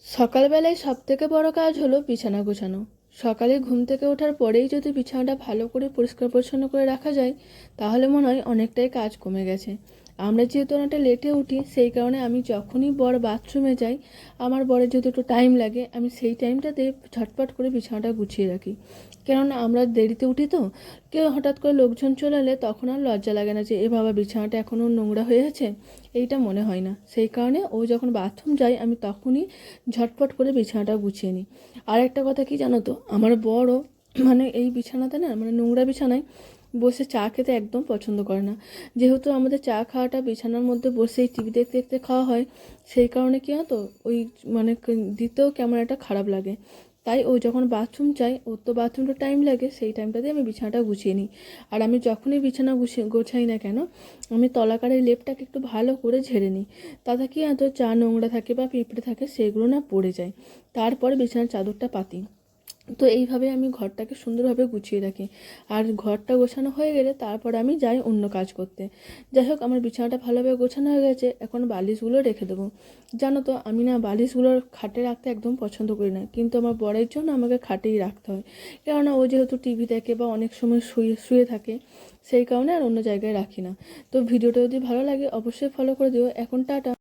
সকালবেলায় সবথেকে বড় কাজ হলো বিছানা গোছানো। সকালে ঘুম থেকে ওঠার পরেই যদি বিছানাটা ভালো করে পরিষ্কার পরিচ্ছন্ন করে রাখা যায়, তাহলে মনে হয় অনেকটাই কাজ কমে গেছে। আমরা যেহেতু অনেকটা লেটে উঠি, সেই কারণে আমি যখনই বর বাথরুমে যাই, আমার বরের যদি একটু টাইম লাগে, আমি সেই টাইমটাতে ঝটপট করে বিছানাটা গুছিয়ে রাখি। কেননা আমরা দেরিতে উঠি তো, কেউ হঠাৎ করে লোকজন চলে এলে তখন আর লজ্জা লাগে না যে এ বাবা বিছানাটা এখনও নোংরা হয়ে আছে, এইটা মনে হয় না। সেই কারণে ও যখন বাথরুম যায় আমি তখনই ঝটপট করে বিছানাটা গুছিয়ে নিই। আর একটা কথা কি জানো তো, আমার বড়ও এই বিছানাতে না, নোংরা বিছানায় বসে চা খেতে একদম পছন্দ করে না। যেহেতু আমাদের চা খাওয়াটা বিছানার মধ্যে বসেই টিভি দেখতে দেখতে খাওয়া হয়, সেই কারণে কী হতো, ওই দিতেও কেমন একটা খারাপ লাগে। তাই ও যখন বাথরুম চায়, ওর তো বাথরুমটা টাইম লাগে, সেই টাইমটাতে আমি বিছানাটা গুছিয়ে নিই। আর আমি যখনই বিছানা গোছাই না কেন, আমি তলাকারের লেপটাকে একটু ভালো করে ঝেড়ে নিই। তাতে কি এত চা নোংরা থাকে বা পিঁপড়ে থাকে, সেগুলো না পড়ে যায়। তারপরে বিছানার চাদরটা পাতি। তো এইভাবে আমি ঘরটাকে সুন্দরভাবে গুছিয়ে রাখি। আর ঘরটা গোছানো হয়ে গেলে তারপর আমি যাই অন্য কাজ করতে। যাই হোক, আমার বিছানাটা ভালোভাবে গোছানো হয়ে গেছে, এখন বালিশগুলো রেখে দেবো। জানো তো, আমি না বালিশগুলোর খাটে রাখতে একদম পছন্দ করি না, কিন্তু আমার বরের জন্য আমাকে খাটেই রাখতে হয়। কেননা ও যেহেতু টিভি দেখে বা অনেক সময় শুয়ে শুয়ে থাকে, সেই কারণে আর অন্য জায়গায় রাখি না। তো ভিডিওটা যদি ভালো লাগে অবশ্যই ফলো করে দিও। এখন টাটা।